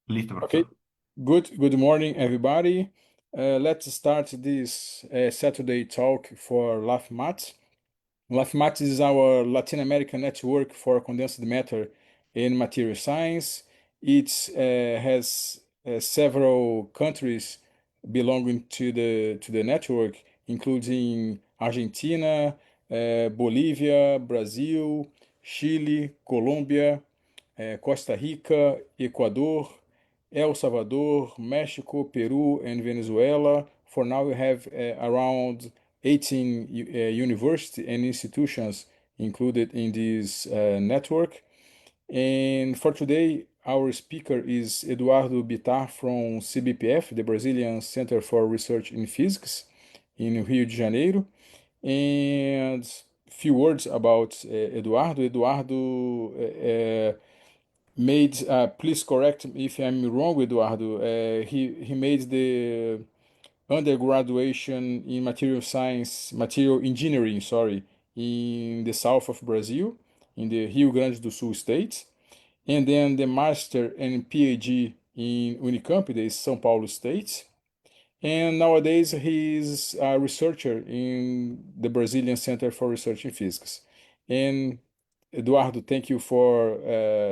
Listo, Okay, profesor. good morning, everybody. Let's start this Saturday talk for LAFMAT. LAFMAT is our Latin American network for condensed matter in material science. It has several countries belonging to the network, including Argentina, Bolivia, Brazil, Chile, Colombia, Costa Rica, Ecuador, El Salvador, Mexico, Peru, and Venezuela. For now, we have around 18 universities and institutions included in this network. And for today, our speaker is Eduardo Bittar from CBPF, the Brazilian Center for Research in Physics in Rio de Janeiro. And few words about Eduardo. Eduardo made, please correct me if I'm wrong, Eduardo. He made the undergraduation in material engineering, sorry, in the south of Brazil, in the Rio Grande do Sul state, and then the master and PhD in Unicamp, the São Paulo state. And nowadays he is a researcher in the Brazilian Center for Research in Physics. And Eduardo, thank you for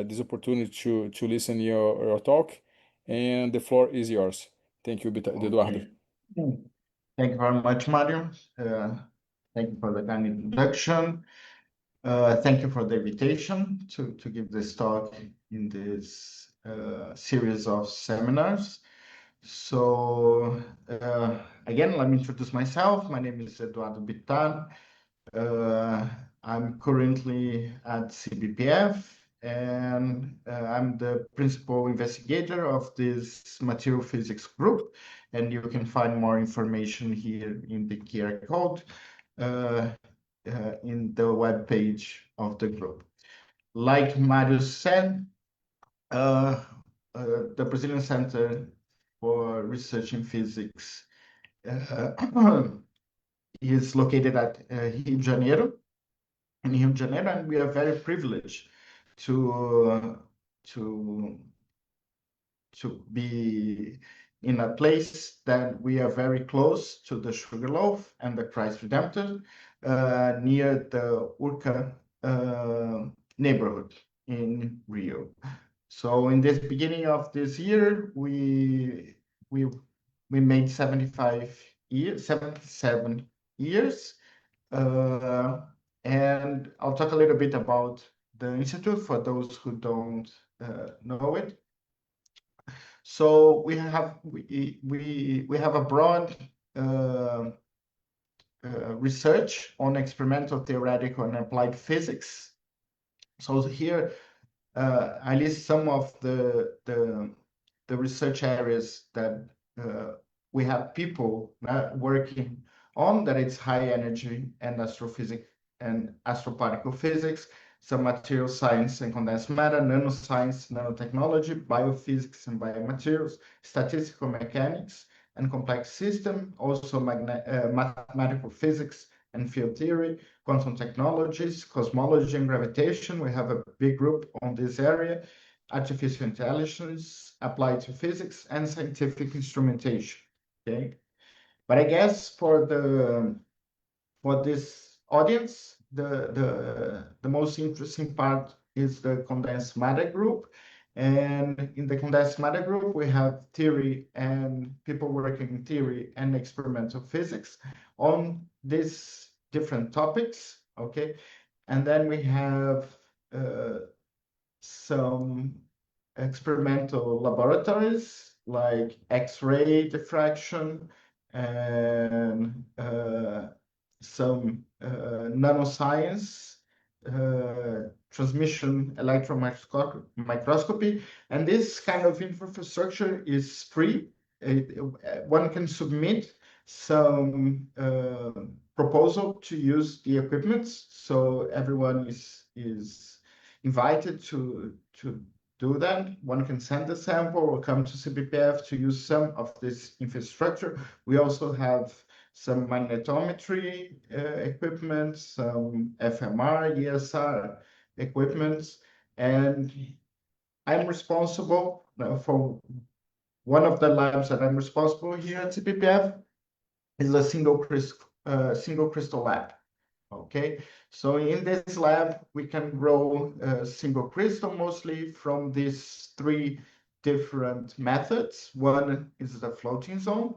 this opportunity to listen your talk. And the floor is yours. Thank you, Eduardo. Okay. Thank you very much, Mario. Thank you for the kind introduction. Thank you for the invitation to give this talk in this series of seminars. So, again, let me introduce myself. My name is Eduardo Bittar. I'm currently at CBPF, and I'm the principal investigator of this material physics group. And you can find more information here in the QR code in the web page of the group. Like Mario said, the Brazilian Center for Research in Physics is located at Rio de Janeiro, in Rio de Janeiro, and we are very privileged to be in a place that we are very close to the Sugarloaf and the Christ Redemptor, near the Urca neighborhood in Rio. So in this beginning of this year, we made 77 years. And I'll talk a little bit about the institute for those who don't know it. So we have a broad research on experimental, theoretical, and applied physics. So here I list some of the research areas that we have people working on, that it's high energy and astrophysics and astroparticle physics, some material science and condensed matter, nanoscience, nanotechnology, biophysics and biomaterials, statistical mechanics and complex system, also mathematical physics and field theory, quantum technologies, cosmology and gravitation. We have a big group on this area, artificial intelligence, applied to physics, and scientific instrumentation. Okay, but I guess for this audience, the most interesting part is the condensed matter group. And in the condensed matter group, we have theory and people working in theory and experimental physics on these different topics. Okay, and then we have some experimental laboratories like X-ray diffraction and some nanoscience, transmission electron microscopy. And this kind of infrastructure is free. One can submit some proposal to use the equipment, so everyone is invited to do that. One can send a sample or come to CBPF to use some of this infrastructure. We also have some magnetometry equipment, some FMR, ESR equipment, and I'm responsible for one of the labs that I'm responsible here at CPPF is a single crystal lab. Okay, so in this lab, we can grow single crystal mostly from these three different methods. One is the floating zone.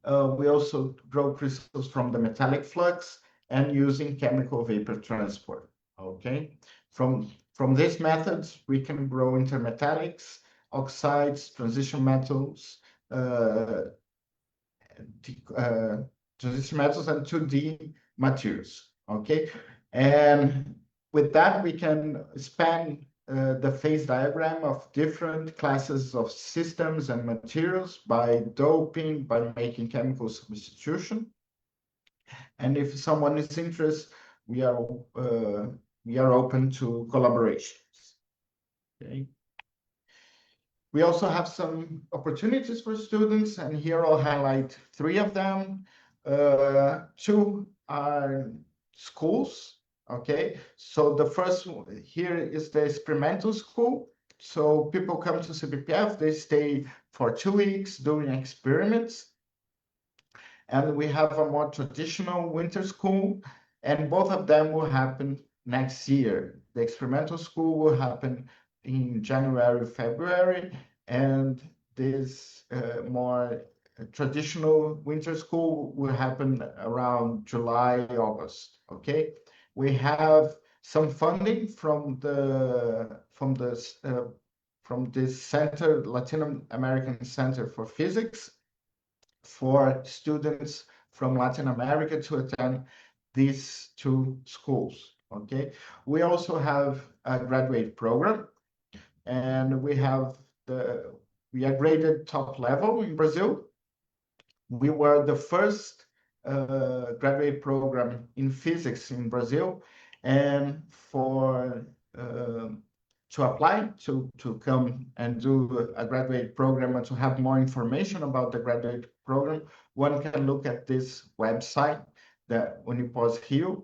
We also grow crystals from the metallic flux and using chemical vapor transport. Okay, from these methods, we can grow intermetallics, oxides, transition metals, uh, transition metals, and 2D materials. Okay, and with that, we can span the phase diagram of different classes of systems and materials by doping, by making chemical substitution. And if someone is interested, we are open to collaborations. Okay. We also have some opportunities for students, and here I'll highlight three of them. Two are schools. Okay, so the first one here is the experimental school. So people come to CPPF, they stay for 2 weeks doing experiments. And we have a more traditional winter school, and both of them will happen next year. The experimental school will happen in January, February, and this more traditional winter school will happen around July, August. Okay, we have some funding from this center, Latin American Center for Physics, for students from Latin America to attend these two schools. Okay, we also have a graduate program, and we are graded top level in Brazil. We were the first graduate program in physics in Brazil, and for to apply to come and do a graduate program and to have more information about the graduate program, one can look at this website that when you pause here,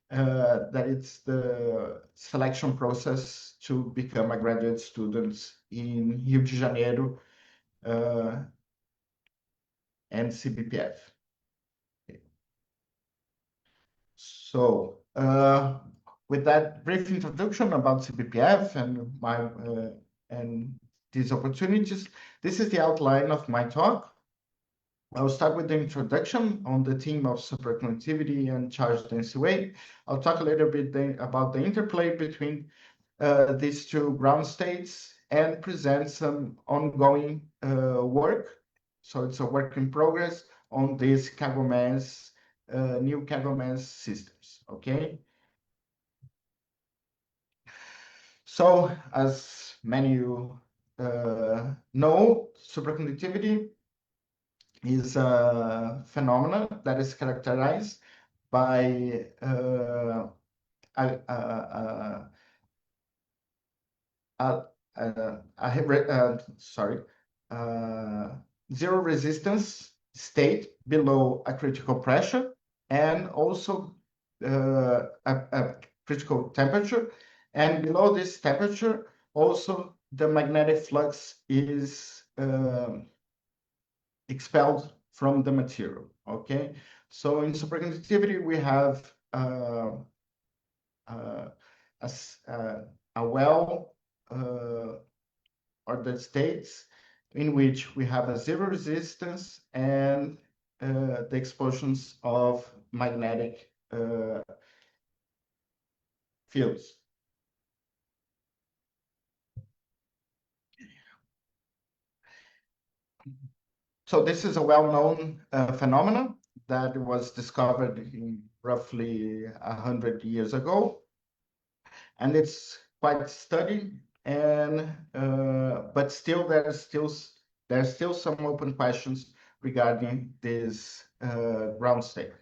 that it's the selection process to become a graduate student in Rio de Janeiro and CPPF. So with that brief introduction about CPPF and these opportunities, this is the outline of my talk. I'll start with the introduction on the theme of superconductivity and charge density wave. I'll talk a little bit about the interplay between these two ground states and present some ongoing work. So it's a work in progress on these new Kaggle-Mass systems. Okay. So as many of you know, superconductivity is a phenomenon that is characterized by zero resistance state below a critical pressure, and also a critical temperature. And below this temperature, also the magnetic flux is expelled from the material. Okay, so in superconductivity we have a well ordered states in which we have a zero resistance and the explosions of magnetic fields. So this is a well-known phenomenon that was discovered in roughly 100 years ago, and it's quite studied. And but still, there's still some open questions regarding this ground state.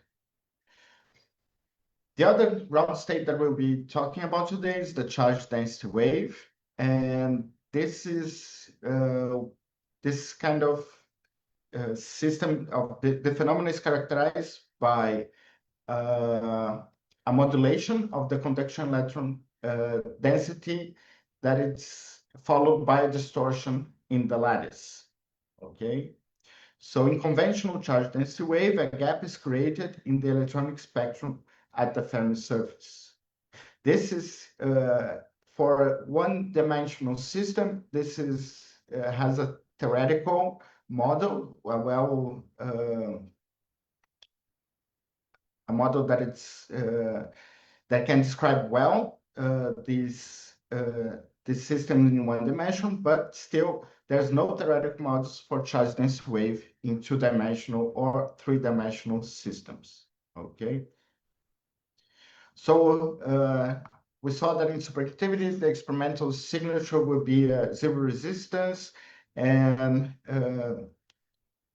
The other ground state that we'll be talking about today is the charge density wave, and this is this kind of system of the phenomenon is characterized by a modulation of the conduction electron density that it's followed by a distortion in the lattice. Okay, so in conventional charge density wave, a gap is created in the electronic spectrum at the Fermi surface. This is for one-dimensional system. This is has a theoretical model, a model that it's that can describe well these systems in one dimension, but still there's no theoretical models for charge density wave in two-dimensional or three-dimensional systems. Okay. So we saw that in superconductivity, the experimental signature would be zero resistance and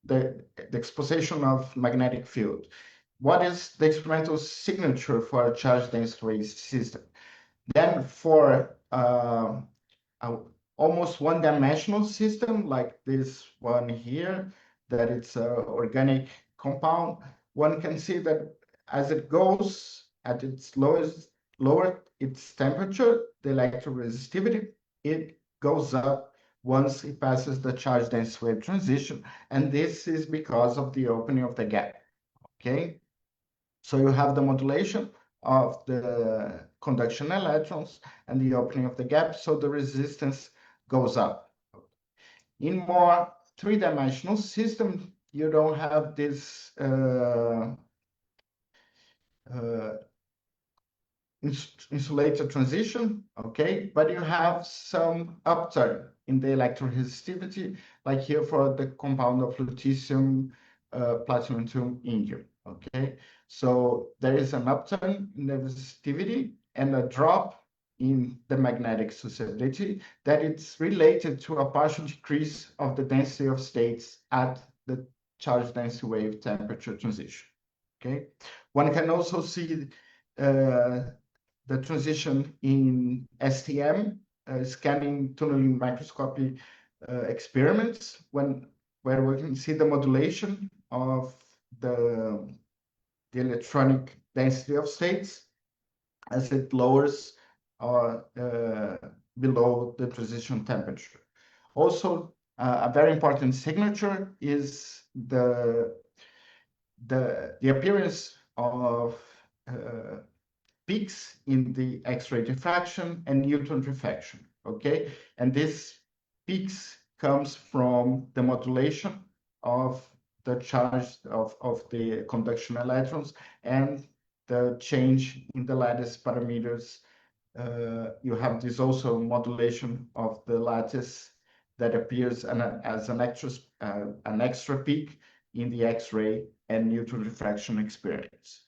the exposition of magnetic field. What is the experimental signature for a charge density wave system? Then for almost one-dimensional system like this one here, that it's an organic compound, one can see that as it goes at its lower its temperature, the electroresistivity, it goes up once it passes the charge density wave transition, and this is because of the opening of the gap. Okay, so you have the modulation of the conduction electrons and the opening of the gap, so the resistance goes up. In more three-dimensional system, you don't have this insulator transition, okay, but you have some upturn in the electroresistivity, like here for the compound of lutetium, platinum, indium, okay. So there is an upturn in the resistivity and a drop in the magnetic susceptibility that it's related to a partial decrease of the density of states at the charge density wave temperature transition, okay. One can also see the transition in STM, scanning tunneling microscopy experiments, where we can see the modulation of the electronic density of states as it lowers below the transition temperature. Also, a very important signature is the appearance of peaks in the X-ray diffraction and neutron refraction, okay? And this peaks comes from the modulation of the charge of the conduction electrons and the change in the lattice parameters. You have this also modulation of the lattice that appears as an extra peak in the X-ray and neutron refraction experience.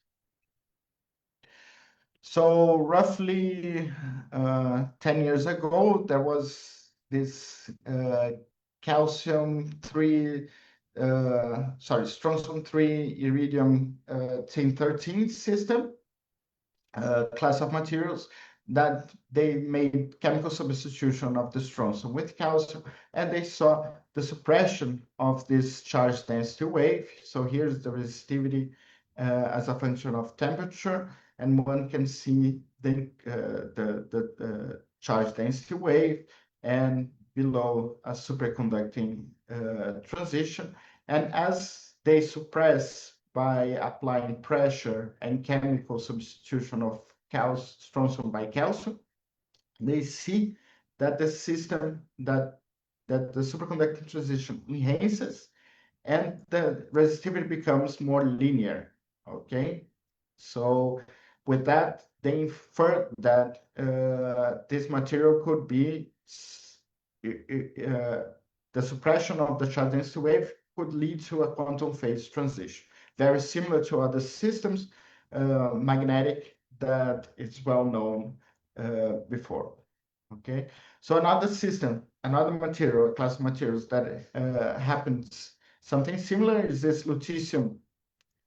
So roughly 10 years ago, there was this strontium 3 iridium tin 13 system, class of materials that they made chemical substitution of the strontium with calcium, and they saw the suppression of this charge density wave. So here's the resistivity as a function of temperature, and one can see the charge density wave and below a superconducting transition. And as they suppress by applying pressure and chemical substitution of strontium by calcium, they see that the system that the superconducting transition enhances and the resistivity becomes more linear, okay? So with that, they infer that this material could be the suppression of the charge density wave could lead to a quantum phase transition, very similar to other systems, magnetic, that it's well known before. Okay, so another system, another material, class of materials that happens something similar is this lutetium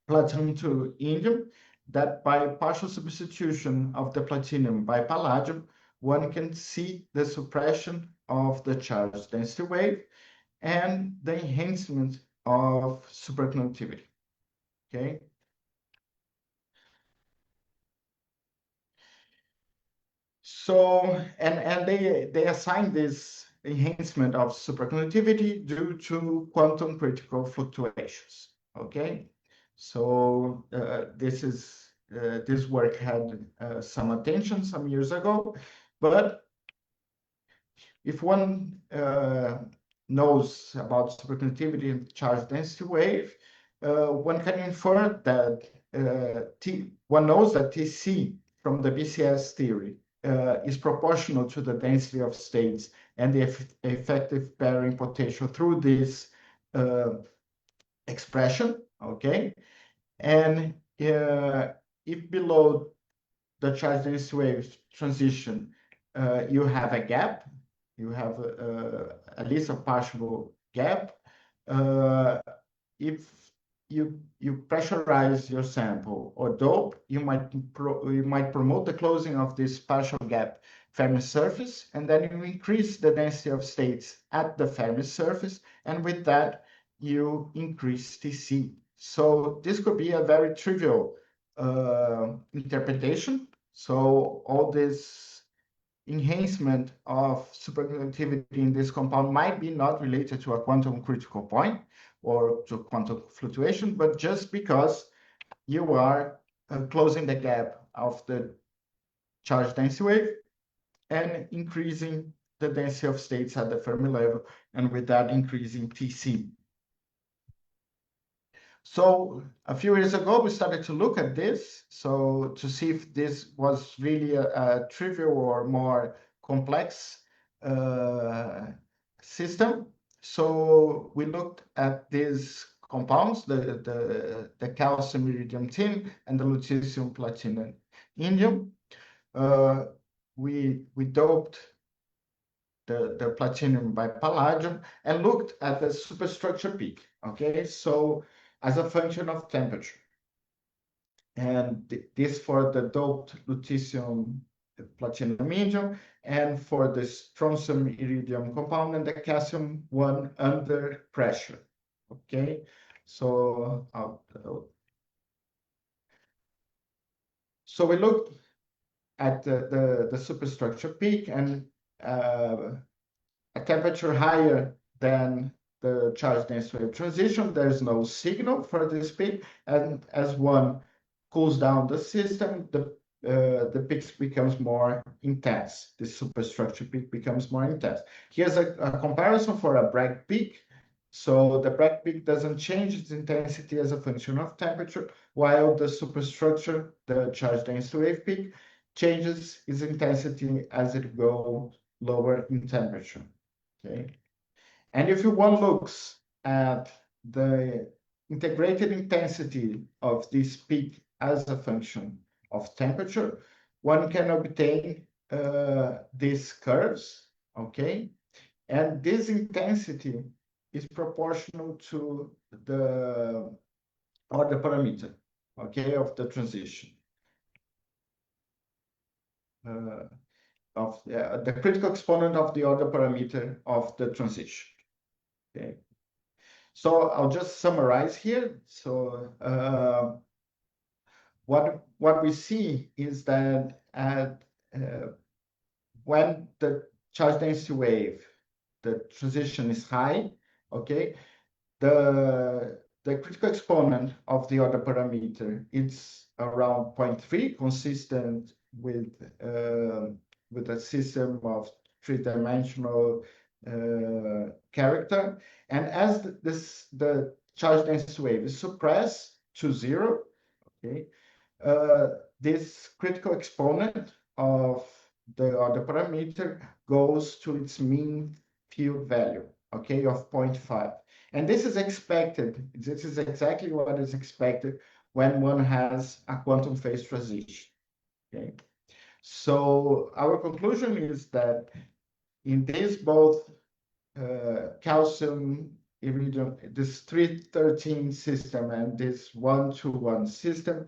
platinum to indium, that by partial substitution of the platinum by palladium, one can see the suppression of the charge density wave and the enhancement of superconductivity. Okay. And they assign this enhancement of superconductivity due to quantum critical fluctuations. Okay, so this work had some attention some years ago, but if one knows about superconductivity and charge density wave, one can infer that one knows that Tc from the BCS theory is proportional to the density of states and the effective pairing potential through this expression, okay? And if below the charge density wave transition, you have a gap, you have at least a partial gap. If you pressurize your sample or dope, you might promote the closing of this partial gap Fermi surface, and then you increase the density of states at the Fermi surface, and with that you increase Tc. So this could be a very trivial interpretation. So all this enhancement of superconductivity in this compound might be not related to a quantum critical point or to quantum fluctuation, but just because you are closing the gap of the charge density wave and increasing the density of states at the Fermi level, and with that increasing Tc. So a few years ago, we started to look at this, so to see if this was really a trivial or more complex system. So we looked at these compounds, the calcium iridium tin and the lutetium platinum indium. We doped the platinum by palladium and looked at the superstructure peak. Okay, so as a function of temperature. And this for the doped lutetium platinum indium, and for the strontium iridium compound and the calcium one under pressure. Okay, so so we looked at the superstructure peak, and a temperature higher than the charge density wave transition, there's no signal for this peak, and as one cools down the system, the peak becomes more intense. The superstructure peak becomes more intense. Here's a comparison for a Bragg peak. So the Bragg peak doesn't change its intensity as a function of temperature, while the superstructure, the charge density wave peak, changes its intensity as it goes lower in temperature. Okay, and if one looks at the integrated intensity of this peak as a function of temperature, one can obtain these curves, okay? And this intensity is proportional to the order parameter, okay, of the transition. Of the critical exponent of the order parameter of the transition. Okay, so I'll just summarize here. So what we see is that when the charge density wave, the transition is high, okay, the critical exponent of the order parameter is around 0.3, consistent with a system of three-dimensional character. And as the charge density wave is suppressed to zero, okay, this critical exponent of the order parameter goes to its mean field value, okay, of 0.5. And this is expected. This is exactly what is expected when one has a quantum phase transition. Okay, so our conclusion is that in this both calcium iridium, this 313 system and this 121 system,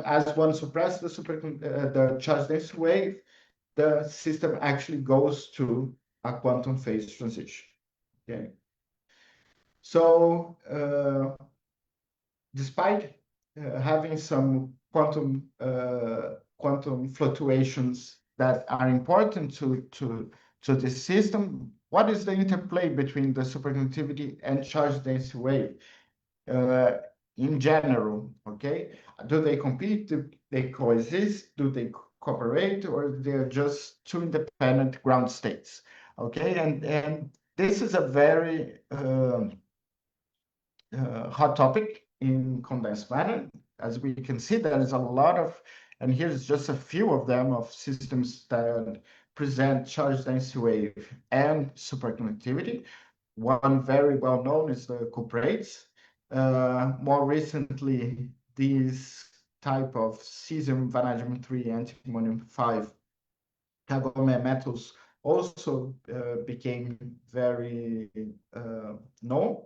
as one suppresses the charge density wave, the system actually goes to a quantum phase transition. Okay. So despite having some quantum fluctuations that are important to this system. What is the interplay between the superconductivity and charge density wave in general? Okay, do they compete? Do they coexist? Do they cooperate, or they're just two independent ground states? Okay, and this is a very hot topic in condensed matter. As we can see, there is a lot of, and here's just a few of them, of systems that present charge density wave and superconductivity. One very well known is the cuprates. More recently, these type of cesium, vanadium 3, antimonium 5 carbon metals also became very known.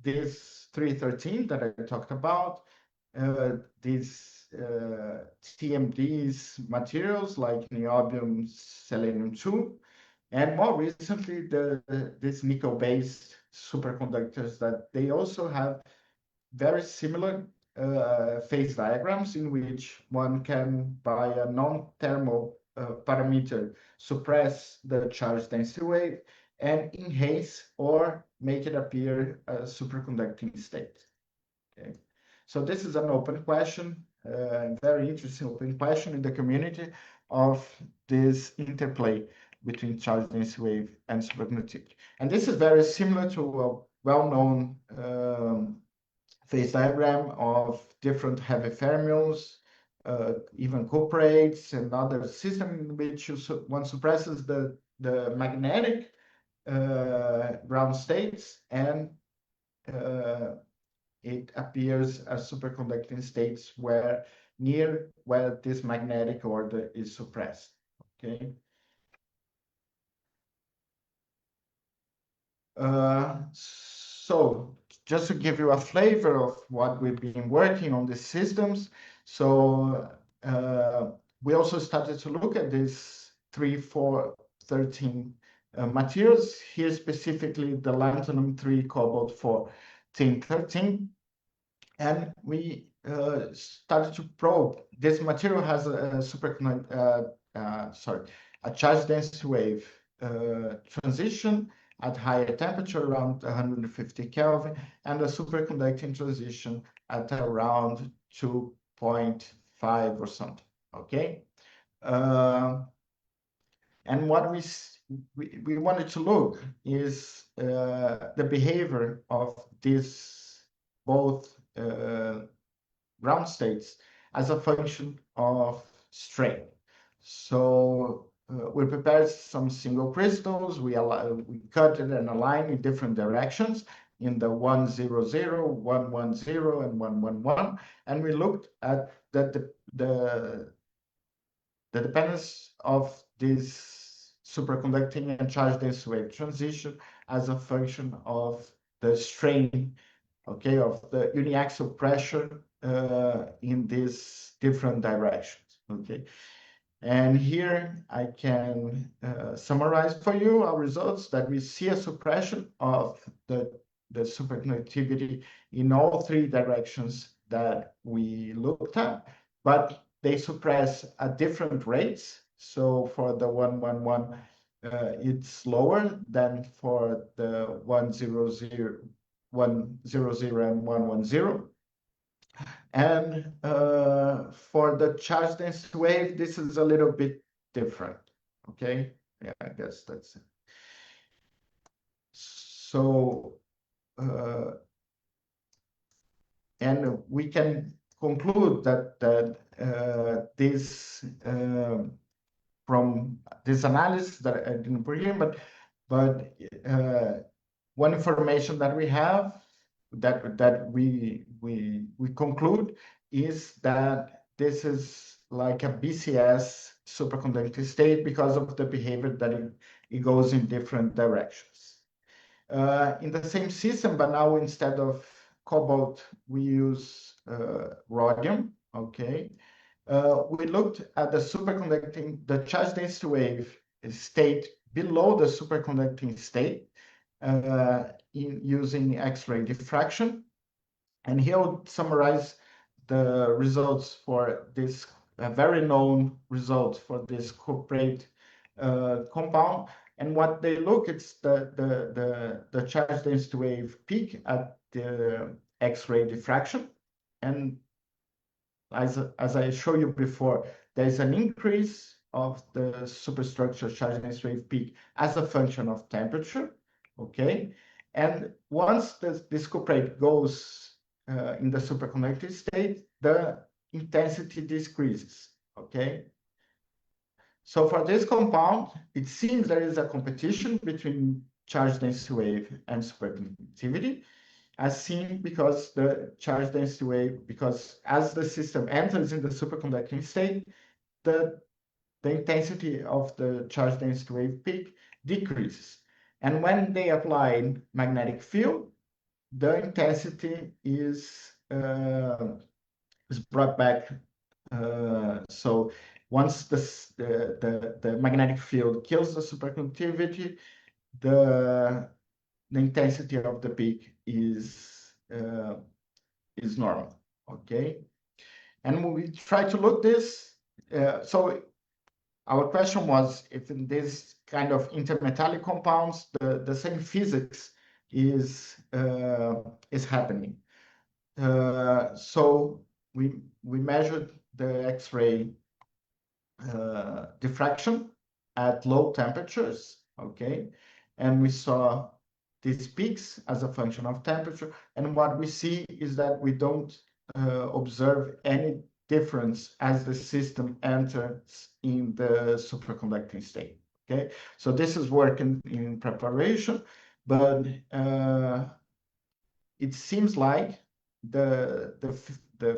This 313 that I talked about, these TMDs materials like niobium, selenium 2, and more recently, these nickel-based superconductors that they also have very similar phase diagrams in which one can, by a non-thermal parameter, suppress the charge density wave and enhance or make it appear a superconducting state. Okay, so this is an open question, very interesting open question in the community of this interplay between charge density wave and superconductivity. And this is very similar to a well-known phase diagram of different heavy fermions, even cuprates and other systems in which one suppresses the magnetic ground states, and it appears as superconducting states where this magnetic order is suppressed. Okay. So just to give you a flavor of what we've been working on these systems, so we also started to look at these 3, 4, 13 materials, here specifically the lanthanum 3, cobalt 4, tin 13, and we started to probe. This material has a charge density wave transition at higher temperature, around 150 Kelvin, and a superconducting transition at around 2.5 or something. Okay, and what we wanted to look is the behavior of these both ground states as a function of strain. So we prepared some single crystals. We cut it and aligned in different directions in the 100, 110, and 111, and we looked at the dependence of this superconducting and charge density wave transition as a function of the strain, okay, of the uniaxial pressure in these different directions, okay. And here I can summarize for you our results, that we see a suppression of the superconductivity in all three directions that we looked at, but they suppress at different rates. So for the 111, it's lower than for the 100, 100 and 110. And for the charge density wave, this is a little bit different. Okay, yeah, I guess that's it. So, and we can conclude that this from this analysis that I didn't put here, but one information that we have that we conclude is that this is like a BCS superconducting state because of the behavior that it goes in different directions. In the same system, but now instead of cobalt, we use rhodium, okay? We looked at the superconducting, the charge density wave state below the superconducting state, in using X-ray diffraction. And here I'll summarize the results for this a very known result for this cuprate compound. And what they look, it's the charge density wave peak at the X-ray diffraction. And as I showed you before, there's an increase of the superstructure charge density wave peak as a function of temperature, okay? And once this cuprate goes in the superconducting state, the intensity decreases, okay? So for this compound, it seems there is a competition between charge density wave and superconductivity, as seen because the charge density wave, because as the system enters in the superconducting state, the intensity of the charge density wave peak decreases. And when they apply magnetic field, the intensity is brought back. So once the magnetic field kills the superconductivity, the intensity of the peak is normal, okay? And we try to look this. So our question was if in this kind of intermetallic compounds, the same physics is happening. So we measured the X-ray diffraction at low temperatures, okay? And we saw these peaks as a function of temperature. And what we see is that we don't observe any difference as the system enters in the superconducting state, okay? So this is work in preparation, but it seems like the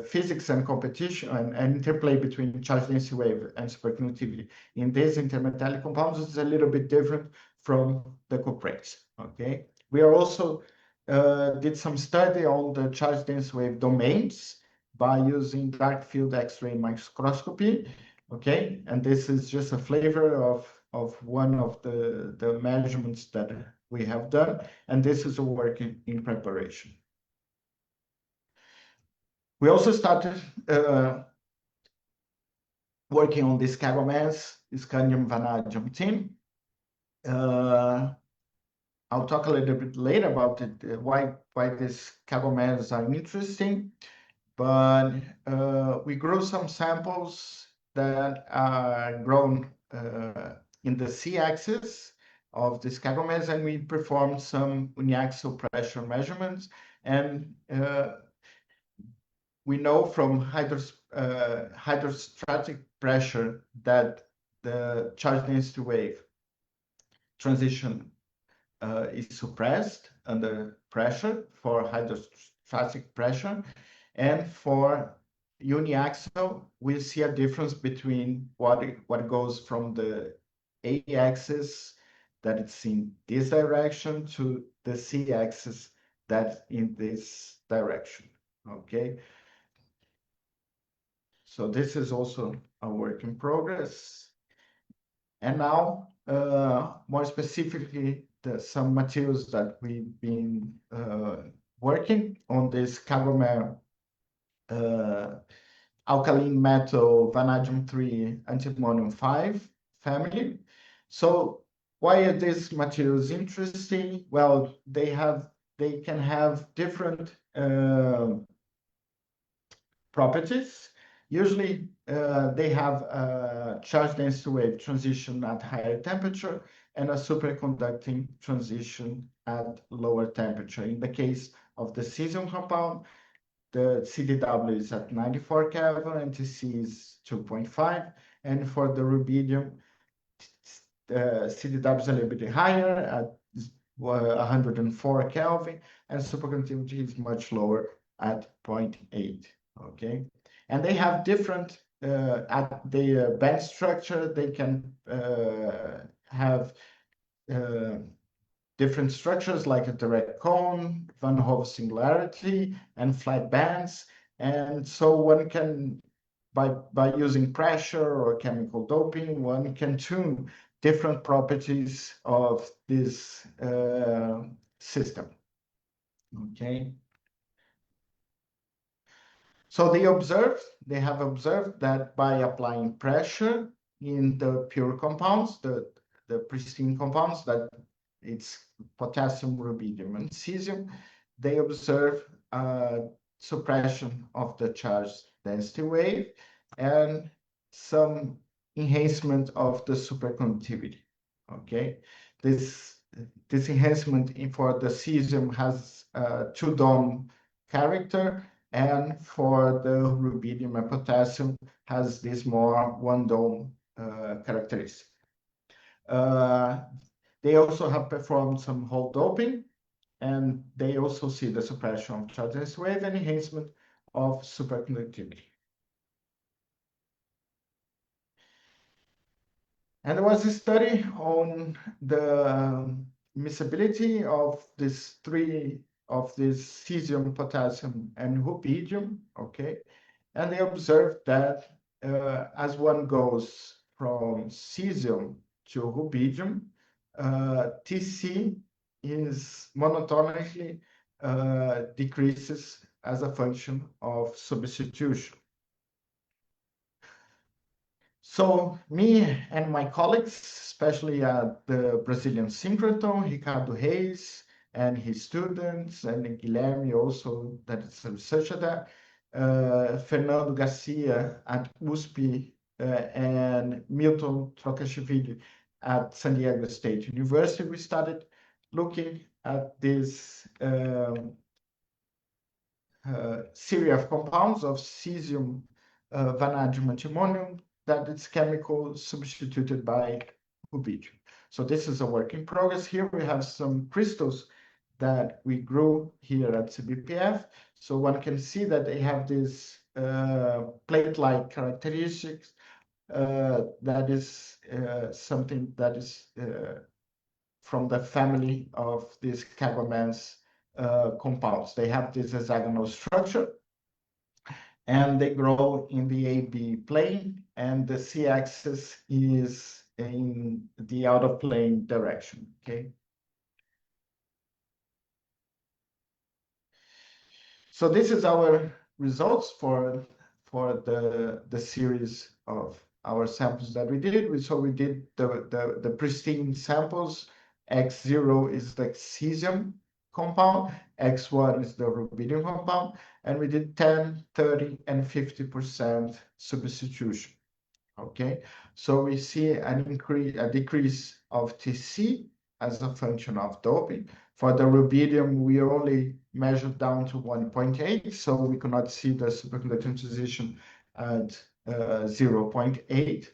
physics and competition and interplay between charge density wave and superconductivity in these intermetallic compounds is a little bit different from the cuprates, okay? We are also did some study on the charge density wave domains by using dark field X-ray microscopy, okay? And this is just a flavor of one of the measurements that we have done, and this is a work in preparation. We also started working on this carbon-mass, scandium vanadium team. I'll talk a little bit later about it, why these carbon-mass are interesting, but we grew some samples that are grown in the C-axis of this carbon-mass, and we performed some uniaxial pressure measurements, and we know from hydrostatic pressure that the charge density wave transition is suppressed under pressure for hydrostatic pressure. And for uniaxial, we see a difference between what goes from the A-axis that it's in this direction to the C-axis that's in this direction, okay? So this is also a work in progress. And now, more specifically, some materials that we've been working on this carbon alkaline metal vanadium 3 antimonium 5 family. So why are these materials interesting? Well, they can have different properties. Usually, they have a charge density wave transition at higher temperature and a superconducting transition at lower temperature. In the case of the cesium compound, the CDW is at 94 Kelvin and TC is 2.5. And for the rubidium, CDW is a little bit higher at 104 Kelvin, and superconductivity is much lower at 0.8, okay? And they have different, at the band structure, they can have different structures like a direct cone, Van Hove singularity, and flat bands. And so one can, by using pressure or chemical doping, one can tune different properties of this system, okay? So they have observed that by applying pressure in the pure compounds, the pristine compounds, that it's potassium, rubidium, and cesium, they observe suppression of the charge density wave and some enhancement of the superconductivity. Okay, this enhancement for the cesium has two-dome character, and for the rubidium and potassium has this more one-dome characteristic. They also have performed some whole doping, and they also see the suppression of charge density wave and enhancement of superconductivity. And there was a study on the miscibility of these cesium, potassium, and rubidium, okay? And they observed that as one goes from cesium to rubidium, Tc is monotonically decreases as a function of substitution. So me and my colleagues, especially at the Brazilian synchrotron, Ricardo Reis and his students, and Guilherme also, that is a researcher there, Fernando Garcia at USP, and Milton Trocashvili at San Diego State University, we started looking at this series of compounds of cesium, vanadium, antimonium, that it's chemical substituted by rubidium. So this is a work in progress. Here we have some crystals that we grew here at CBPF. So one can see that they have this plate-like characteristics. That is something that is from the family of these Kagomans compounds. They have this hexagonal structure, and they grow in the AB plane, and the C-axis is in the out-of-plane direction, okay? So this is our results for the series of our samples that we did. So we did the pristine samples. X0 is the cesium compound, X1 is the rubidium compound, and we did 10, 30, and 50% substitution. Okay, so we see a decrease of Tc as a function of doping. For the rubidium, we only measured down to 1.8, so we could not see the superconducting transition at 0.8.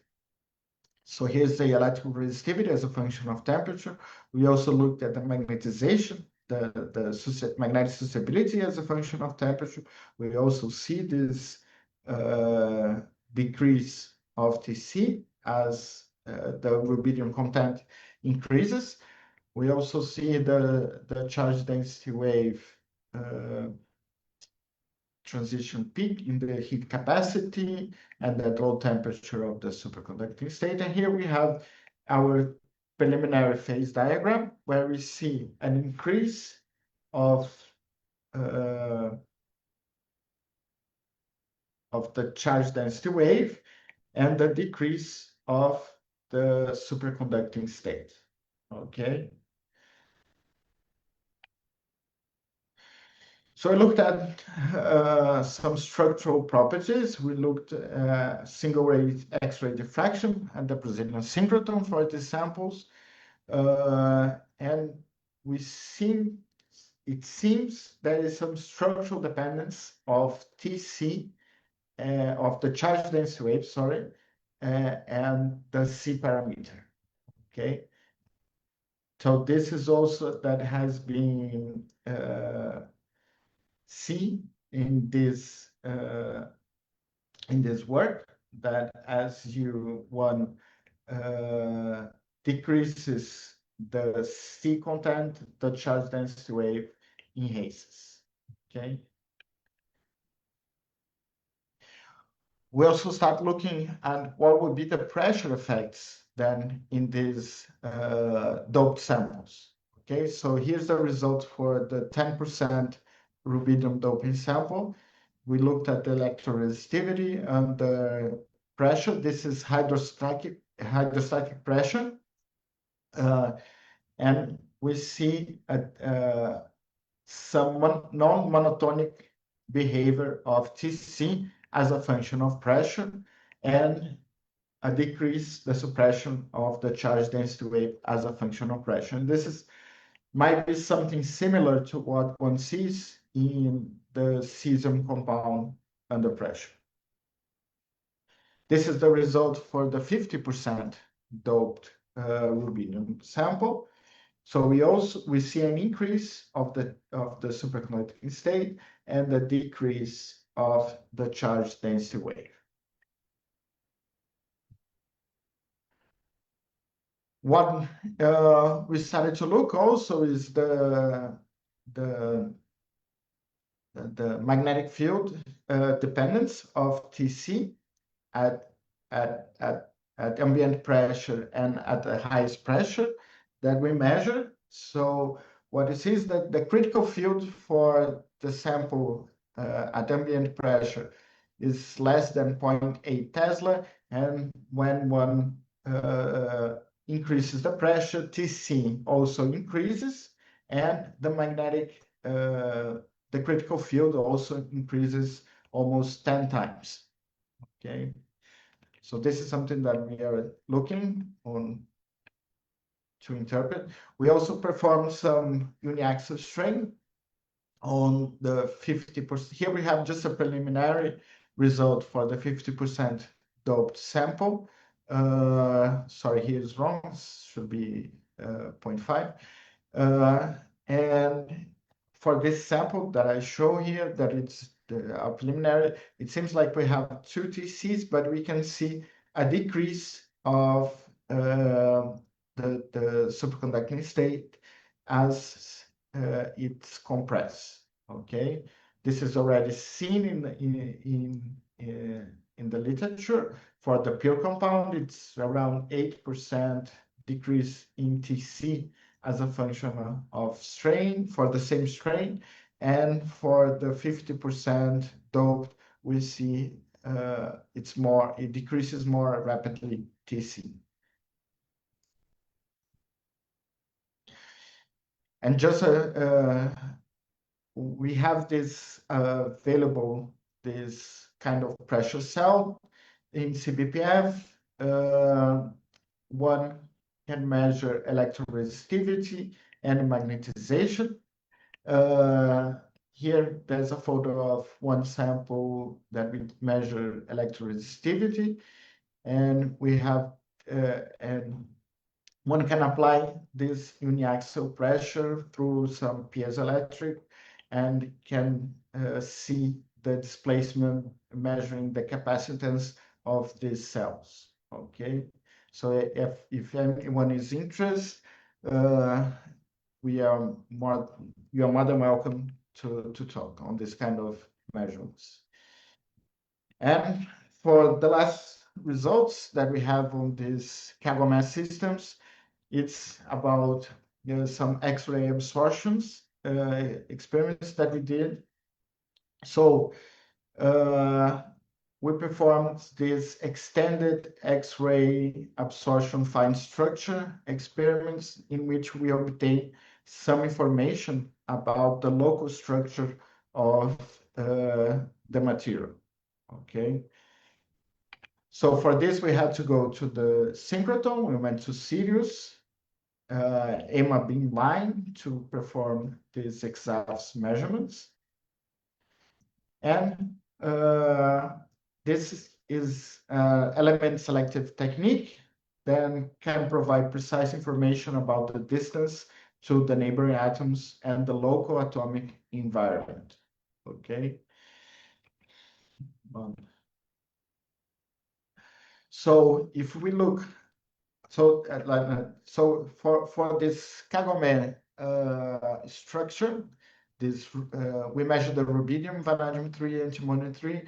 So here's the electrical resistivity as a function of temperature. We also looked at the magnetization, the magnetic susceptibility as a function of temperature. We also see this decrease of Tc as the rubidium content increases. We also see the charge density wave transition peak in the heat capacity and at low temperature of the superconducting state. And here we have our preliminary phase diagram, where we see an increase of the charge density wave and the decrease of the superconducting state, okay? So I looked at some structural properties. We looked at single-ray X-ray diffraction and the Brazilian synchrotron for these samples. And it seems there is some structural dependence of Tc, of the charge density wave, sorry, and the C parameter, okay? So this is also that has been seen in this work, that as one decreases the C content, the charge density wave enhances, okay? We also start looking at what would be the pressure effects then in these doped samples, okay? So here's the result for the 10% rubidium doping sample. we looked at the electroresistivity and the pressure. This is hydrostatic pressure. And we see some non-monotonic behavior of Tc as a function of pressure, and a decrease the suppression of the charge density wave as a function of pressure. And this might be something similar to what one sees in the cesium compound under pressure. This is the result for the 50% doped rubidium sample. So we see an increase of the superconducting state and a decrease of the charge density wave. What we started to look also is the magnetic field dependence of Tc at ambient pressure and at the highest pressure that we measure. So what it is that the critical field for the sample at ambient pressure is less than 0.8 Tesla, and when one increases the pressure, Tc also increases, and the magnetic, the critical field also increases almost 10 times. Okay, so this is something that we are looking on to interpret. We also performed some uniaxial strain on the 50%. Here we have just a preliminary result for the 50% doped sample. Sorry, here is wrong. It should be 0.5. And for this sample that I show here, that it's our preliminary, it seems like we have 2 TCs, but we can see a decrease of the superconducting state as it's compressed. Okay, this is already seen in the literature. For the pure compound, it's around 8% decrease in Tc as a function of strain for the same strain, and for the 50% doped, we see it decreases more rapidly Tc. And just we have this available, this kind of pressure cell in CBPF. One can measure electroresistivity and magnetization. Here, there's a photo of one sample that we measure electroresistivity, and we have and one can apply this uniaxial pressure through some piezoelectric and can see the displacement measuring the capacitance of these cells. Okay, so if anyone is interested, you are more than welcome to talk on this kind of measurements. And for the last results that we have on these cargo mass systems, it's about some X-ray absorptions experiments that we did. So we performed this extended X-ray absorption fine structure experiments in which we obtain some information about the local structure of the material. Okay. So for this, we had to go to the synchrotron. We went to Sirius, EMA beamline to perform these exact measurements. And this is element selective technique that can provide precise information about the distance to the neighboring atoms and the local atomic environment. Okay. So if we look, so for this Kagome structure, this we measure the rubidium, vanadium 3, antimony 3.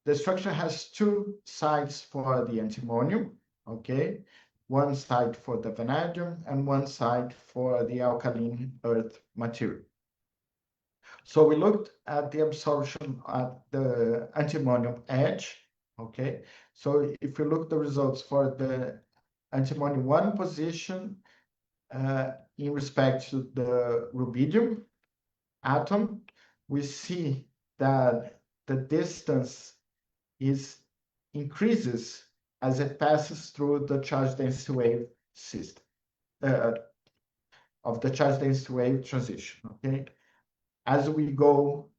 The structure has 2 sides for the antimonium, okay? One side for the vanadium and one side for the alkaline earth material. So we looked at the absorption at the antimonium edge. Okay, so if you look at the results for the antimony 1 position in respect to the rubidium atom, we see that the distance increases as it passes through the charge density wave system of the charge density wave transition. Okay, as we go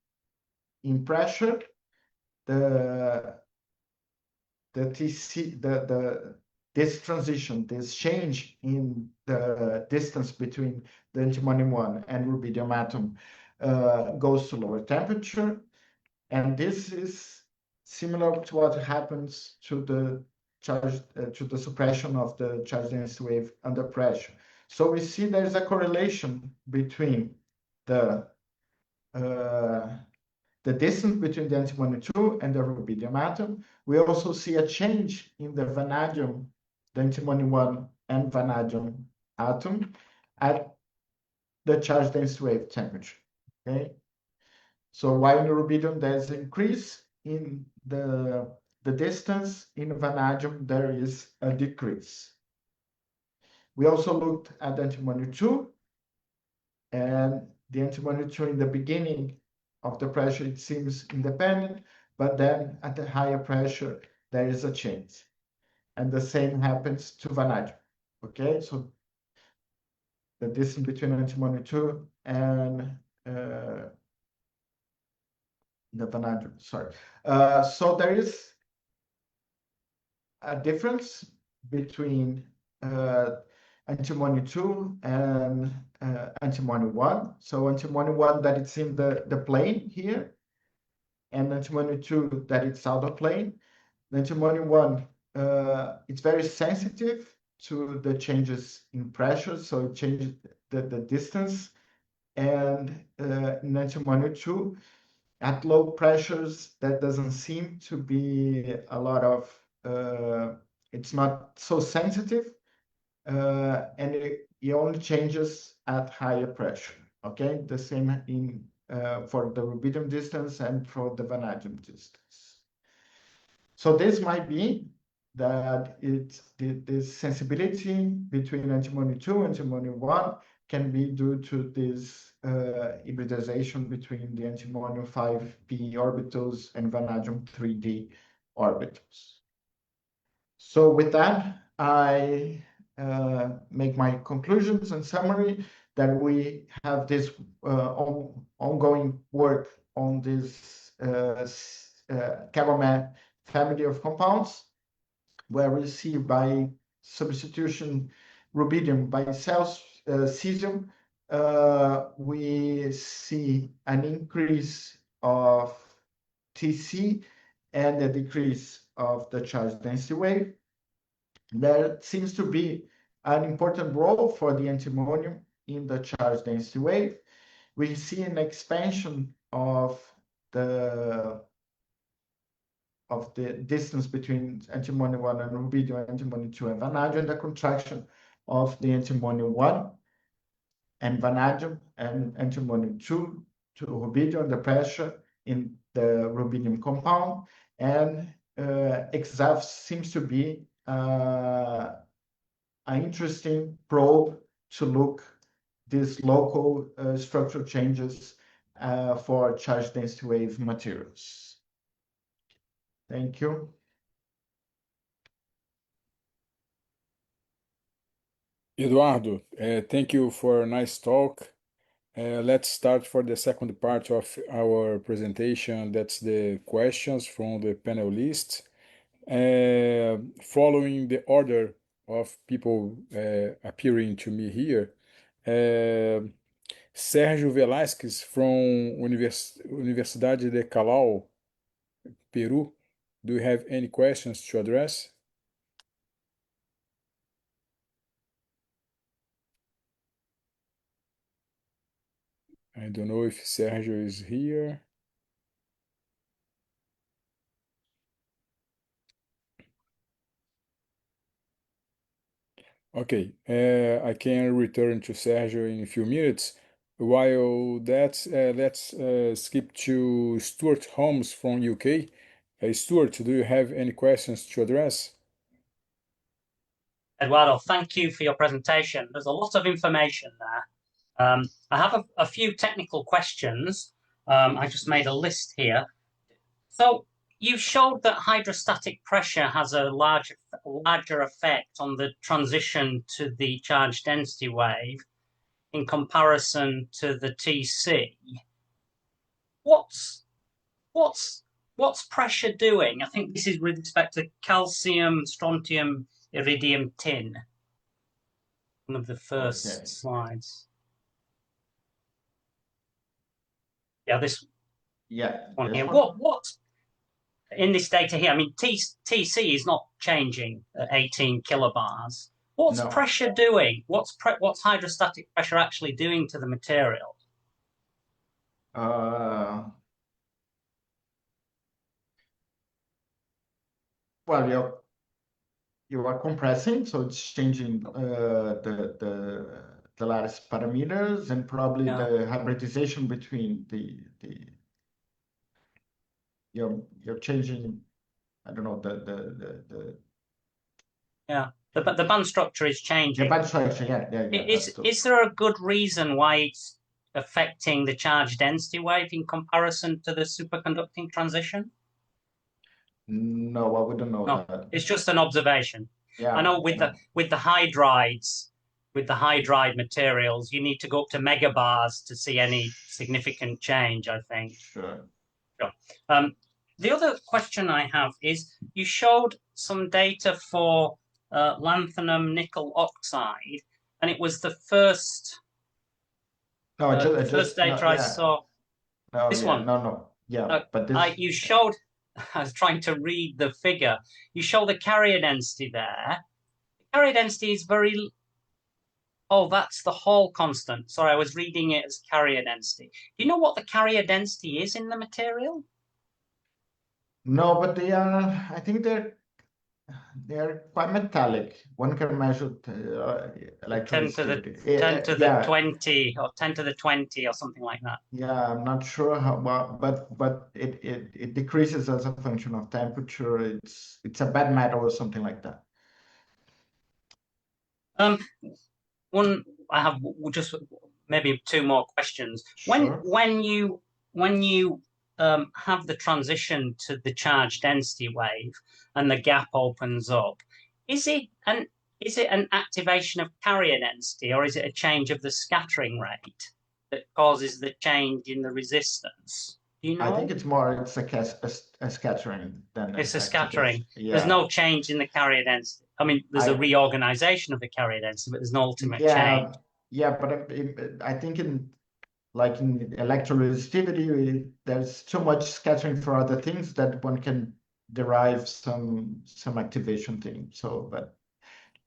in pressure, the TC this transition, this change in the distance between the antimony 1 and rubidium atom goes to lower temperature, and this is similar to what happens to the charge to the suppression of the charge density wave under pressure. So we see there's a correlation between the distance between the antimony 2 and the rubidium atom. We also see a change in the vanadium, the antimony 1 and vanadium atom at the charge density wave temperature. Okay. So while in the rubidium there's an increase in the distance, in vanadium there is a decrease. We also looked at the antimony 2, and the antimony 2 in the beginning of the pressure, it seems independent, but then at the higher pressure, there is a change. And the same happens to vanadium. Okay, so the distance between antimony 2 and the vanadium, sorry. So there is a difference between antimony 2 and antimony 1. So antimony 1 that it's in the plane here, and antimony 2 that it's out of plane. The antimony 1, it's very sensitive to the changes in pressure, so it changes the distance. And in antimony 2, at low pressures, that doesn't seem to be a lot of, it's not so sensitive, and it only changes at higher pressure. Okay, the same in for the rubidium distance and for the vanadium distance. So this might be that this sensibility between antimony 2 and antimony 1 can be due to this hybridization between the antimonium 5p orbitals and vanadium 3d orbitals. So with that, I make my conclusions and summary that we have this ongoing work on this Cabomet family of compounds, where we see by substitution rubidium by cesium, we see an increase of Tc and a decrease of the charge density wave. There seems to be an important role for the antimonium in the charge density wave. We see an expansion of the distance between antimony 1 and rubidium, antimony 2 and vanadium, the contraction of the antimony 1 and vanadium and antimony 2 to rubidium, the pressure in the rubidium compound, and XF seems to be an interesting probe to look these local structural changes for charge density wave materials. Thank you. Eduardo, thank you for a nice talk. Let's start for the second part of our presentation. That's the questions from the panelists. Following the order of people appearing to me here, Sérgio Velasquez from Universidade de Callao, Peru. Do you have any questions to address? I don't know if Sérgio is here. Okay, I can return to Sérgio in a few minutes. While that, let's skip to Stuart Holmes from UK. Stuart, do you have any questions to address? Eduardo, thank you for your presentation. There's a lot of information there. I have a few technical questions. I just made a list here. So you showed that hydrostatic pressure has a larger effect on the transition to the charge density wave in comparison to the TC. What's pressure doing? I think this is with respect to calcium, strontium, iridium, tin. One of the first slides. Yeah, this one here. What in this data here? I mean, TC is not changing at 18 kilobars. What's pressure doing? What's hydrostatic pressure actually doing to the material? Well, you are compressing, so it's changing the lattice parameters and probably the hybridization between you're changing, I don't know, the band structure is changing. The band structure, yeah. Is there a good reason why it's affecting the charge density wave in comparison to the superconducting transition? No, I wouldn't know that. It's just an observation. Yeah, I know with the hydrides, with the hydride materials, you need to go up to megabars to see any significant change, I think. Sure. The other question I have is, you showed some data for lanthanum nickel oxide, and it was the first first data I saw. This one. But this... you showed, I was trying to read the figure. You show the carrier density there. The carrier density is very... Oh, that's the Hall constant. Sorry, I was reading it as carrier density. Do you know what the carrier density is in the material? No, but they are, I think they're quite metallic. One can measure electronegativity. 10 to the 20 or 10 to the 20 or something like that. Yeah, I'm not sure how, but it decreases as a function of temperature. It's a bad metal or something like that. I have just maybe two more questions. Sure. When you have the transition to the charge density wave and the gap opens up, is it an activation of carrier density, or is it a change of the scattering rate that causes the change in the resistance? Do you know? I think it's a scattering than it's a scattering. Yeah. There's no change in the carrier density. I mean, there's a reorganization of the carrier density, but there's no ultimate change. Yeah, but I think in electroresistivity, there's too much scattering for other things that one can derive some activation thing. So, but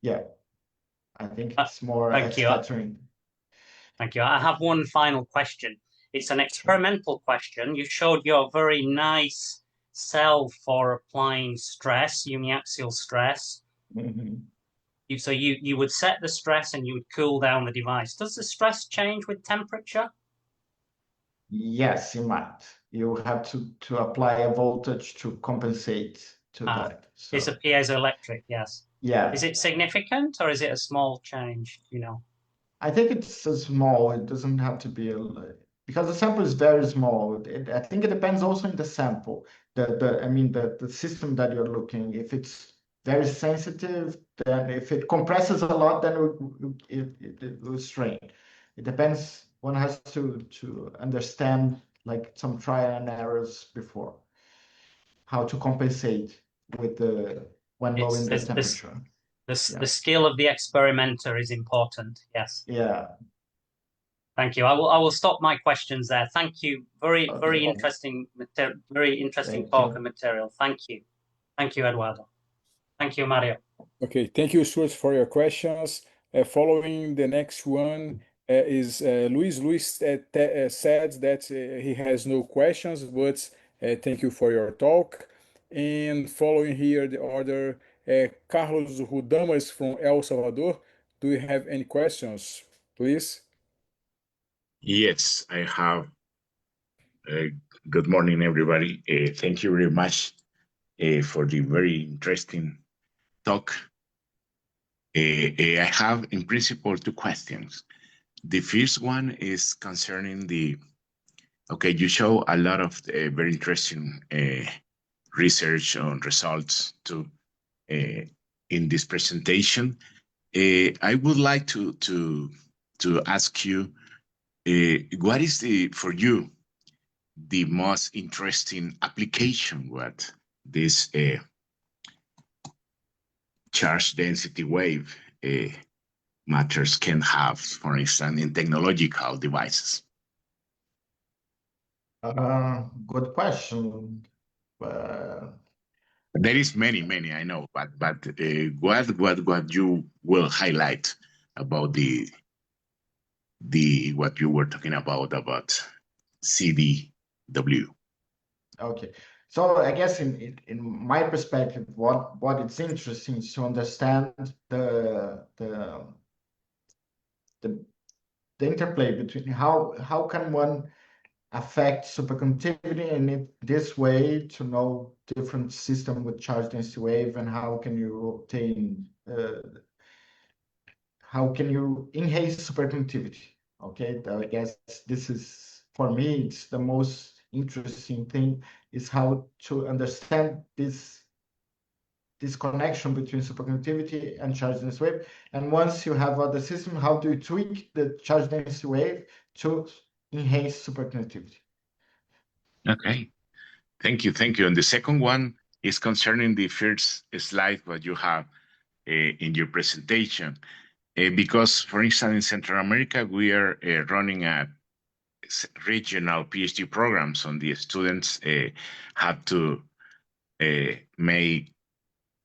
yeah, I think it's more scattering. Thank you. I have one final question. It's an experimental question. You showed your very nice cell for applying stress, uniaxial stress. So you would set the stress and you would cool down the device. Does the stress change with temperature? Yes, it might. You have to apply a voltage to compensate to that. So. It's a piezoelectric, yes. Yeah. Is it significant or is it a small change? You know. I think it's a small. It doesn't have to be because the sample is very small. I think it depends also on the sample. The system that you're looking. If it's very sensitive, then if it compresses a lot, then it will strain. It depends. One has to understand like some trial and errors before how to compensate with when lowering the temperature. The skill of the experimenter is important. Yes. Yeah. Thank you. I will stop my questions there. Thank you. Very interesting talk and material. Thank you. Thank you, Eduardo. Thank you, Mario. Okay, thank you, Stuart, for your questions. Following the next one is Luis. Luis said that he has no questions, but thank you for your talk. And following here the order, Carlos Rudamas from El Salvador. Do you have any questions, please? Yes, I have. Good morning, everybody. Thank you very much for the very interesting talk. I have, in principle, two questions. The first one is concerning okay, you show a lot of very interesting research on results in this presentation. I would like to ask you, what is for you the most interesting application what this charge density wave matters can have, for instance, in technological devices? Good question. There is many, I know, but what you will highlight about the what you were talking about CDW? Okay, so I guess in my perspective, what it's interesting is to understand the interplay between how can one affect superconductivity in this way to know different system with charge density wave, and how can you obtain how can you enhance superconductivity? Okay, I guess this is, for me, it's the most interesting thing, is how to understand this connection between superconductivity and charge density wave. And once you have the system, how do you tweak the charge density wave to enhance superconductivity? Okay, thank you. And the second one is concerning the first slide what you have in your presentation. Because, for instance, in Central America, we are running a regional PhD programs, and the students have to make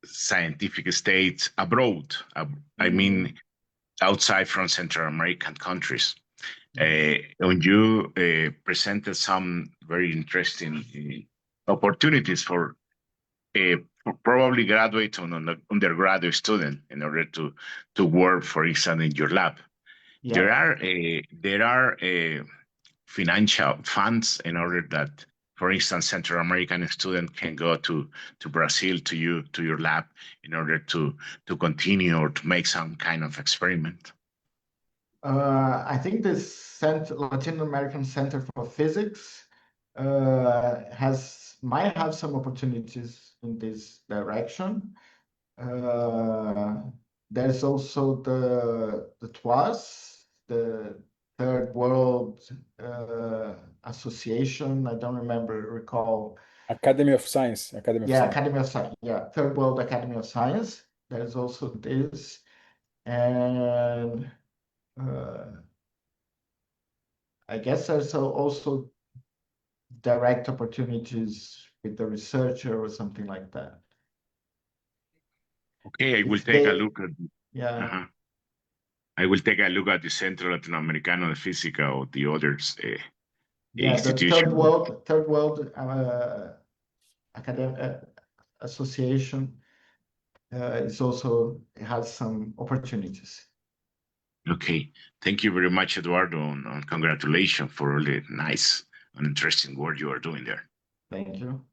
scientific stays abroad. I mean, outside from Central American countries. And you presented some very interesting opportunities for probably graduate and undergraduate student in order to work, for instance, in your lab. Yeah. There are financial funds in order that, for instance, Central American student can go to Brazil to your lab in order to continue or to make some kind of experiment. I think this Latin American Center for Physics might have some opportunities in this direction. There's also the TWAS, the Third World Association. I don't recall. Academy of Science. Academy of Science. Academy of Science. Yeah, Third World Academy of Science. There's also this, and I guess there's also direct opportunities with the researcher or something like that. Okay, I will take a look at. Yeah. I will take a look at the Centro Latinoamericano de Física or the others The institution. Third World Academic Association has some opportunities. Okay, thank you very much, Eduardo, and congratulations for all the nice and interesting work you are doing there. Thank you.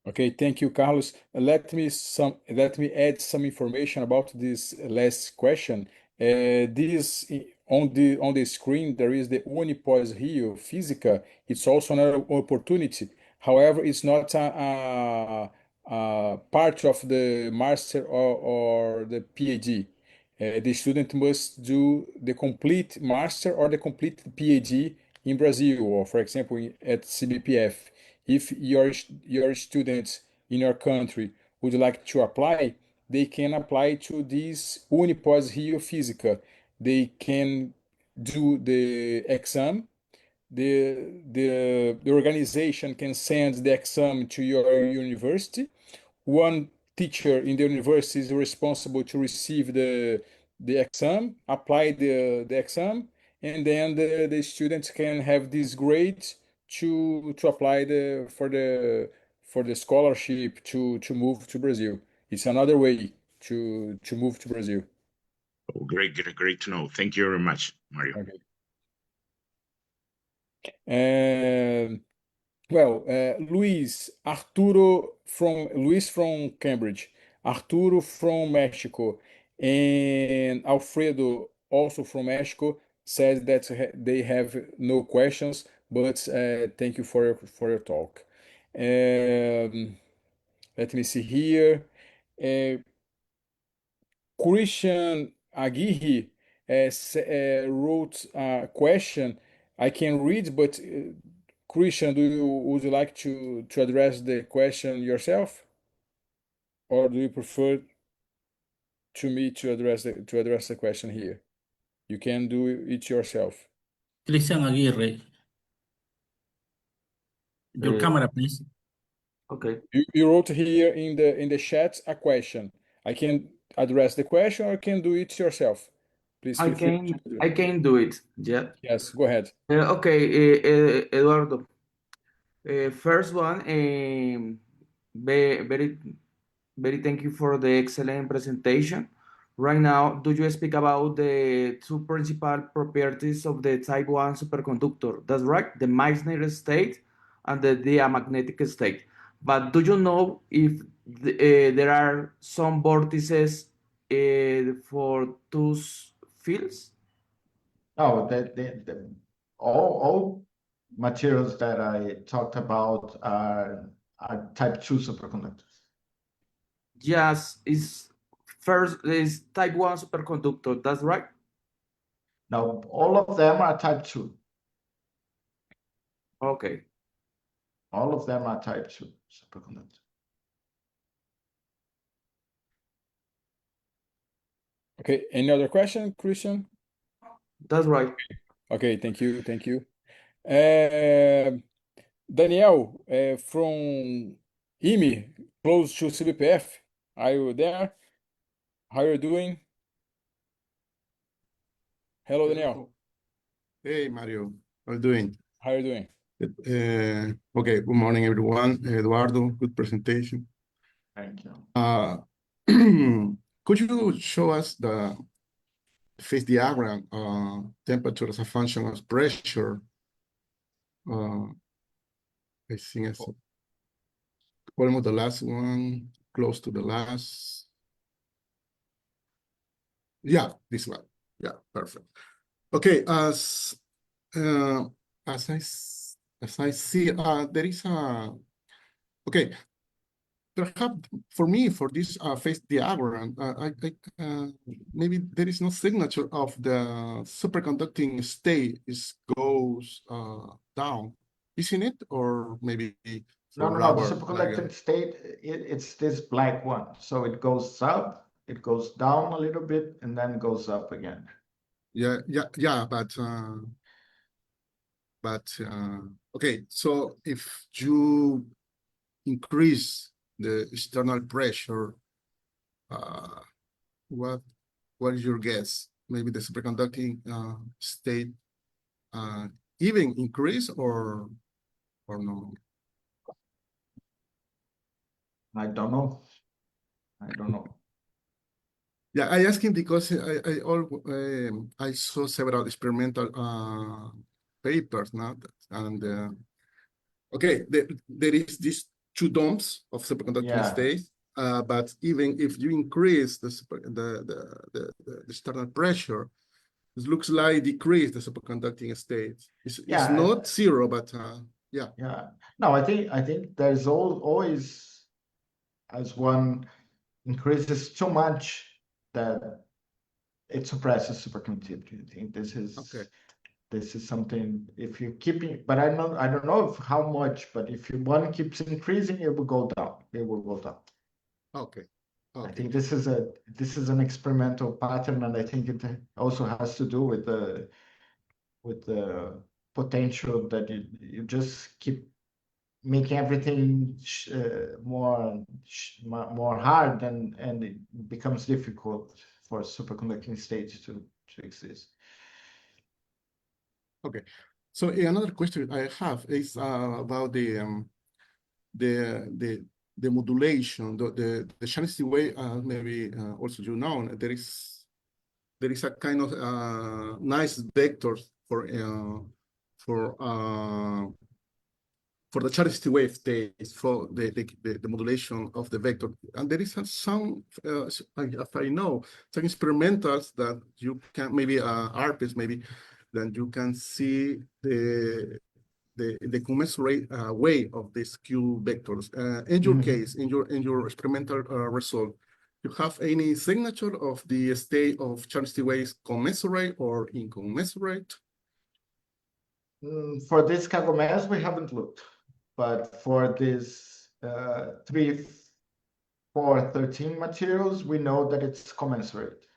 Okay, thank you, Carlos. Let me add some information about this last question. This on the screen there is the Unipós Rio Física. It's also another opportunity. However, it's not a part of the master or the PhD. The student must do the complete master or the complete PhD in Brazil, or for example at CBPF. If your students in your country would like to apply, they can apply to this Unipós Rio Física. They can do the exam. The organization can send the exam to your university. One teacher in the university is responsible to receive the exam, apply the exam, and then the students can have this grade to apply for the scholarship to move to Brazil. It's another way to move to Brazil. Oh, great to know. Thank you very much, Mario. Okay. Well, Luis from Cambridge, Arturo from Mexico, and Alfredo also from Mexico says that they have no questions, but thank you for your talk. Let me see here. Christian Aguirre wrote a question I can read, but Christian, would you like to address the question yourself, or do you prefer to me to address the question here? You can do it yourself. Christian Aguirre, your camera, please. Okay. You wrote here in the chat a question. I can address the question, or can do it yourself. Please feel free. I can do it. Yeah. Yes, go ahead. Okay, Eduardo. First one, very, very thank you for the excellent presentation. Right now, do you speak about the two principal properties of the type 1 superconductor? That's right, the Meissner state and the diamagnetic state. But do you know if there are some vortices for those fields? No, all materials that I talked about are type 2 superconductors. Yes, first is type 1 superconductor, that's right? Now, all of them are type 2. Okay. All of them are type 2 superconductors. Okay, any other question, Christian? That's right. Okay, thank you. Daniel, from IME, close to CBPF. Are you there? How are you doing? Hello, Daniel. Hey, Mario. How are you doing? How are you doing? Okay, good morning, everyone. Eduardo, good presentation. Thank you. Could you show us the phase diagram, temperature as a function of pressure? I think it's almost the last one, close to the last. Yeah, this one. Yeah, perfect. Okay, as I see, there is a okay. Perhaps for me, for this phase diagram, maybe there is no signature of the superconducting state goes down, isn't it? Or maybe for No. The rubber, superconducting state, it's this black one. So it goes up, it goes down a little bit, and then goes up again. Yeah, but okay. So if you increase the external pressure, what is your guess? Maybe the superconducting state even increase or no? I don't know. Yeah, I ask him because I saw several experimental papers now, and okay, there is these two domes of superconducting states, but even if you increase the external pressure, it looks like decrease the superconducting state. It's not zero, but yeah. No, I think there's always, as one increases too much, that it suppresses superconductivity. I think this is okay. This is something, if you keep it, but I don't know how much, but if one keeps increasing, it will go down. It will go down. Okay. I think this is an experimental pattern, and I think it also has to do with the potential that you just keep making everything more hard, and it becomes difficult for superconducting states to exist. Okay, so another question I have is about the modulation, the Shaughnessy way. Maybe also there is a kind of nice vector for the Charity wave days for the modulation of the vector. And there is some, as I know, some experimentals that you can, maybe ARPs, maybe, then you can see the commensurate way of these Q vectors. In your case, in your experimental result, you have any signature of the state of Charity waves commensurate or incommensurate? For this Kagomez, we haven't looked. But for this 3, 4, 13 materials, we know that it's commensurate.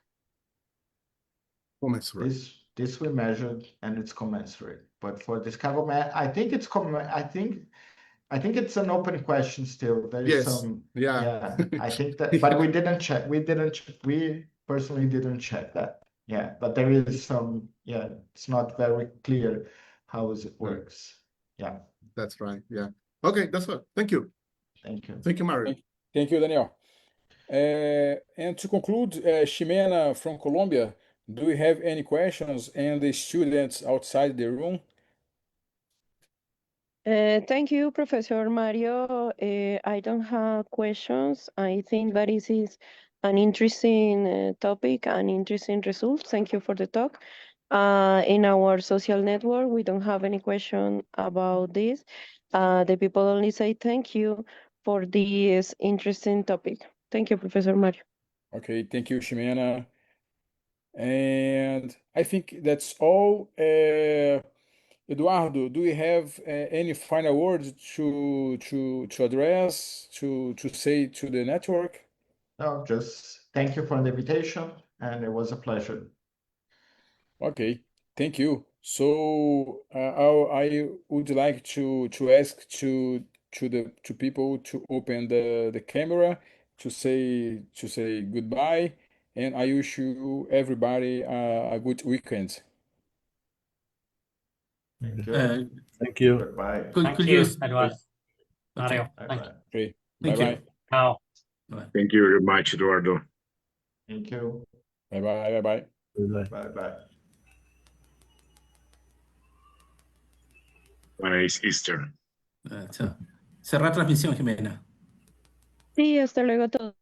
Commensurate. This we measured and it's commensurate. But for this Kagomez, I think it's I think it's an open question still. There is some, yeah. I think that, but we didn't check. We personally didn't check that. Yeah, but there is some. Yeah, it's not very clear how it works. Yeah. That's right. Yeah. Okay, that's all. Thank you. Thank you. Thank you, Mario. Thank you, Daniel. And to conclude, Ximena from Colombia, do we have any questions? And the students outside the room? Thank you, Professor Mario. I don't have questions. I think that this is an interesting topic and interesting results. Thank you for the talk. In our social network, we don't have any question about this. The people only say thank you for this interesting topic. Thank you, Professor Mario. Okay, thank you, Ximena. And I think that's all. Eduardo, do we have any final words to address, to say to the network? No, just thank you for the invitation, and it was a pleasure. Okay, thank you. So I would like to ask to people to open the camera to say goodbye, and I wish you everybody a good weekend. Thank you. Thank you. Goodbye. Thank you, Eduardo. Mario, thank you. Okay, Thank you. bye-bye. Ciao. Thank you very much, Eduardo. Thank you. Bye-bye, bye-bye. Bye bye. It's Easter. Chao. Cerrar transmisión, Jimena. Sí, hasta luego a todos.